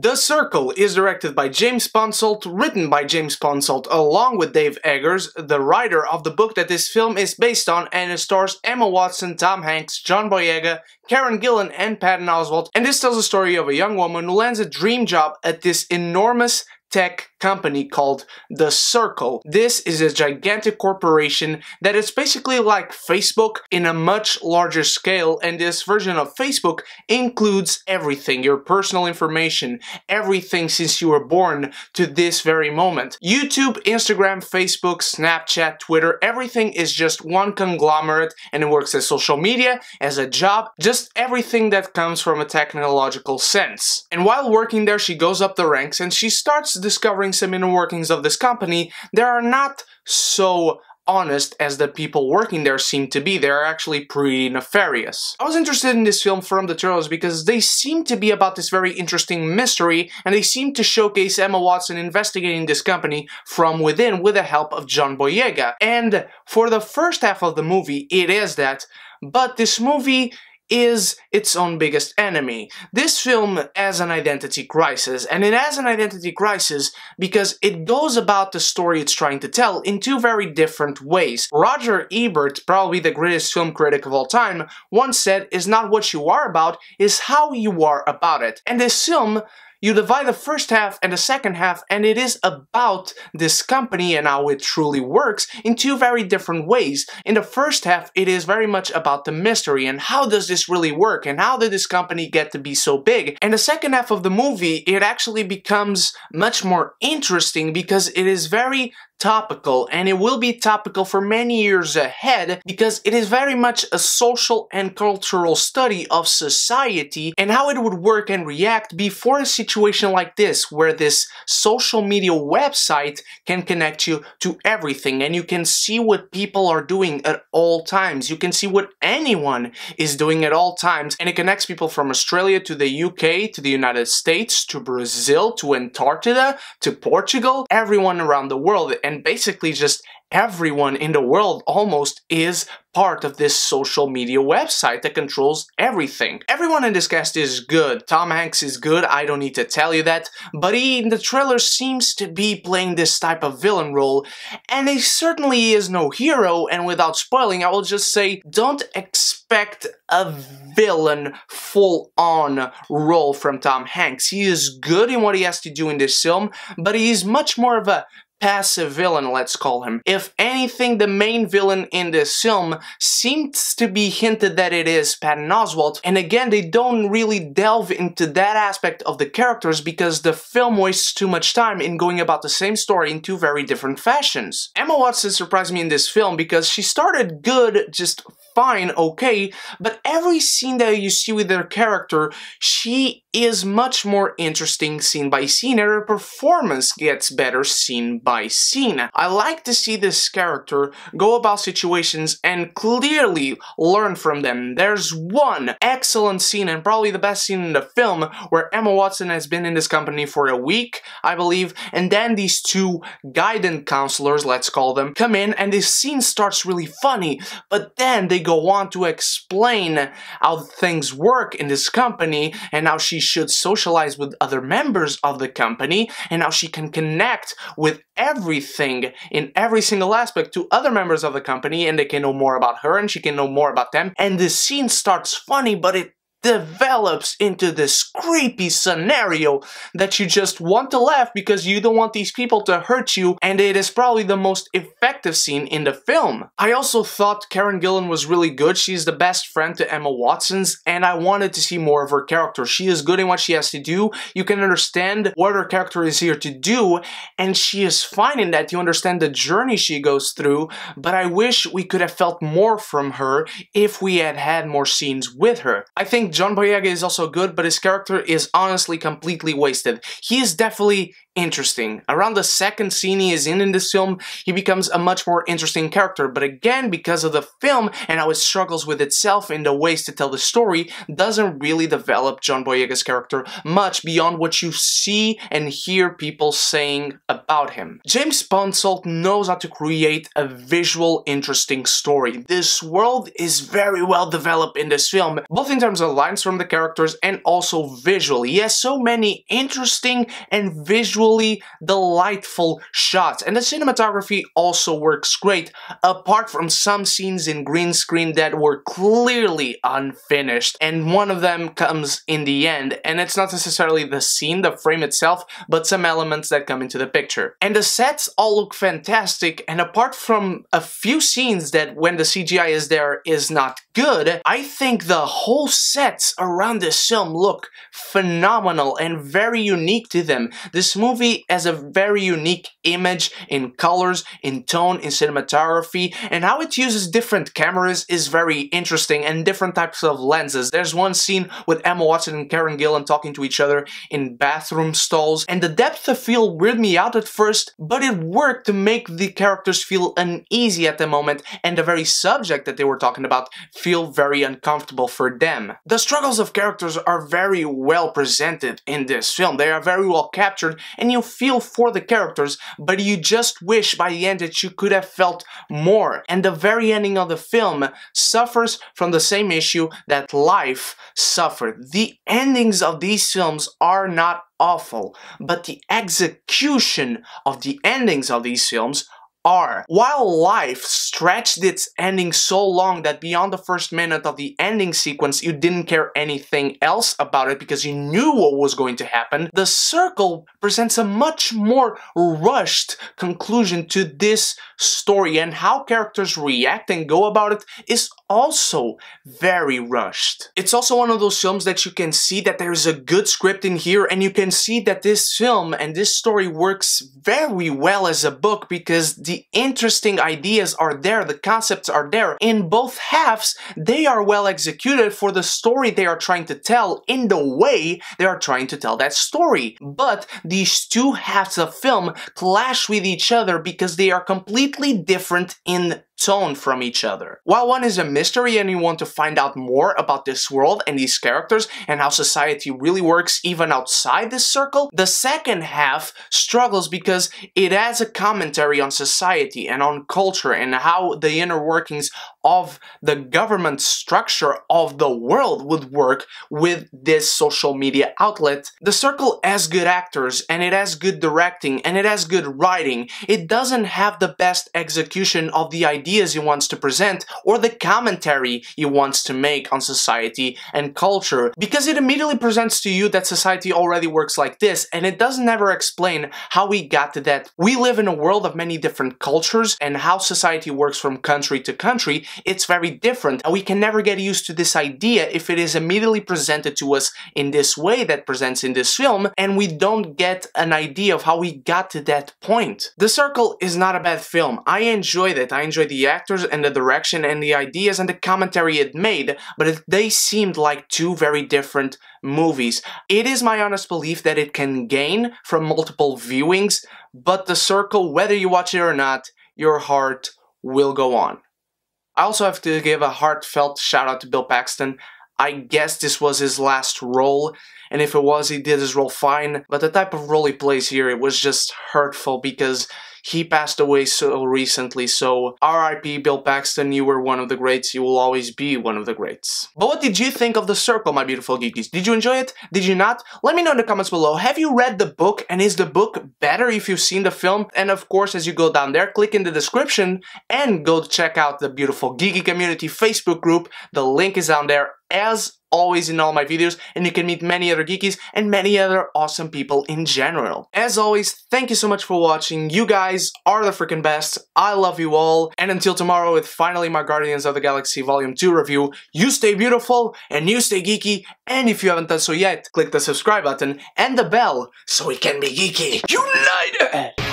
The Circle is directed by James Ponsoldt, written by James Ponsoldt along with Dave Eggers, the writer of the book that this film is based on, and it stars Emma Watson, Tom Hanks, John Boyega, Karen Gillan, and Patton Oswalt. And this tells the story of a young woman who lands a dream job at this enormous tech company called The Circle. This is a gigantic corporation that is basically like Facebook in a much larger scale, and this version of Facebook includes everything, your personal information, everything since you were born to this very moment. YouTube, Instagram, Facebook, Snapchat, Twitter, everything is just one conglomerate, and it works as social media, as a job, just everything that comes from a technological sense. And while working there, she goes up the ranks and she starts discovering some inner workings of this company that are not so honest as the people working there seem to be. They're actually pretty nefarious. I was interested in this film from the trailers because they seem to be about this very interesting mystery, and they seem to showcase Emma Watson investigating this company from within with the help of John Boyega. And for the first half of the movie, it is that, but this movie is its own biggest enemy. This film has an identity crisis, and it has an identity crisis because it goes about the story it's trying to tell in two very different ways. Roger Ebert, probably the greatest film critic of all time, once said, "Is not what you are about, is how you are about it." And this film, you divide the first half and the second half, and it is about this company and how it truly works in two very different ways. In the first half, it is very much about the mystery and how does this really work and how did this company get to be so big. And the second half of the movie, it actually becomes much more interesting because it is very topical, and it will be topical for many years ahead because it is very much a social and cultural study of society and how it would work and react before a situation like this, where this social media website can connect you to everything and you can see what people are doing at all times. You can see what anyone is doing at all times, and it connects people from Australia to the UK, to the United States, to Brazil, to Antarctica, to Portugal, everyone around the world. And basically just everyone in the world almost is part of this social media website that controls everything. Everyone in this cast is good. Tom Hanks is good, I don't need to tell you that, but he in the trailer seems to be playing this type of villain role, and he certainly is no hero, and without spoiling, I will just say, don't expect a villain full-on role from Tom Hanks. He is good in what he has to do in this film, but he is much more of a passive villain, let's call him. If anything, the main villain in this film seems to be hinted that it is Patton Oswalt, and again, they don't really delve into that aspect of the characters because the film wastes too much time in going about the same story in two very different fashions. Emma Watson surprised me in this film because she started good, just fine, okay, but every scene that you see with her character, she is much more interesting scene by scene, and her performance gets better scene by scene. I like to see this character go about situations and clearly learn from them. There's one excellent scene, and probably the best scene in the film, where Emma Watson has been in this company for a week, I believe, and then these two guidance counselors, let's call them, come in, and this scene starts really funny, but then they go on to explain how things work in this company and how she should socialize with other members of the company and how she can connect with everything in every single aspect to other members of the company, and they can know more about her and she can know more about them. And the scene starts funny, but it develops into this creepy scenario that you just want to laugh because you don't want these people to hurt you, and it is probably the most effective scene in the film. I also thought Karen Gillan was really good. She's the best friend to Emma Watson's, and I wanted to see more of her character. She is good in what she has to do. You can understand what her character is here to do, and she is fine in that. You understand the journey she goes through, but I wish we could have felt more from her if we had had more scenes with her. I think John Boyega is also good, but his character is honestly completely wasted. He is definitely interesting. Around the second scene he is in this film, he becomes a much more interesting character, but again, because of the film and how it struggles with itself in the ways to tell the story, doesn't really develop John Boyega's character much beyond what you see and hear people saying about him. James Ponsoldt knows how to create a visual, interesting story. This world is very well developed in this film, both in terms of lines from the characters, and also visually. He has so many interesting and visually delightful shots, and the cinematography also works great, apart from some scenes in green screen that were clearly unfinished, and one of them comes in the end, and it's not necessarily the scene, the frame itself, but some elements that come into the picture. And the sets all look fantastic, and apart from a few scenes that when the CGI is there is not good, I think the whole sets around this film look phenomenal and very unique to them. This movie has a very unique image in colors, in tone, in cinematography, and how it uses different cameras is very interesting, and different types of lenses. There's one scene with Emma Watson and Karen Gillan talking to each other in bathroom stalls, and the depth of field weirded me out at first, but it worked to make the characters feel uneasy at the moment, and the very subject that they were talking about feel very uncomfortable for them. The struggles of characters are very well presented in this film. They are very well captured, and you feel for the characters, but you just wish by the end that you could have felt more. And the very ending of the film suffers from the same issue that life suffered. The endings of these films are not awful, but the execution of the endings of these films are. While Life stretched its ending so long that beyond the first minute of the ending sequence you didn't care anything else about it because you knew what was going to happen, The Circle presents a much more rushed conclusion to this story, and how characters react and go about it is also very rushed. It's also one of those films that you can see that there is a good script in here, and you can see that this film and this story works very well as a book because the interesting ideas are there, the concepts are there. In both halves, they are well executed for the story they are trying to tell in the way they are trying to tell that story. But these two halves of film clash with each other because they are completely different in tone from each other. While one is a mystery and you want to find out more about this world and these characters and how society really works even outside this circle, the second half struggles because it has a commentary on society and on culture and how the inner workings of the government structure of the world would work with this social media outlet. The Circle has good actors, and it has good directing, and it has good writing. It doesn't have the best execution of the ideas he wants to present or the commentary he wants to make on society and culture, because it immediately presents to you that society already works like this, and it doesn't ever explain how we got to that. We live in a world of many different cultures, and how society works from country to country, it's very different, and we can never get used to this idea if it is immediately presented to us in this way that presents in this film, and we don't get an idea of how we got to that point. The Circle is not a bad film. I enjoyed it. I enjoyed the actors and the direction and the ideas and the commentary it made, but they seemed like two very different movies. It is my honest belief that it can gain from multiple viewings, but The Circle, whether you watch it or not, your heart will go on. I also have to give a heartfelt shout out to Bill Paxton. I guess this was his last role, and if it was, he did his role fine, but the type of role he plays here, it was just hurtful because he passed away so recently, so R.I.P. Bill Paxton, you were one of the greats, you will always be one of the greats. But what did you think of The Circle, my beautiful geekies? Did you enjoy it? Did you not? Let me know in the comments below. Have you read the book, and is the book better if you've seen the film? And of course, as you go down there, click in the description and go check out the beautiful Geeky Community Facebook group. The link is down there, as always in all my videos, and you can meet many other geekies and many other awesome people in general. As always, thank you so much for watching. You guys are the freaking best. I love you all. And until tomorrow with finally my Guardians of the Galaxy Volume 2 review, you stay beautiful and you stay geeky. And if you haven't done so yet, click the subscribe button and the bell so we can be geeky united!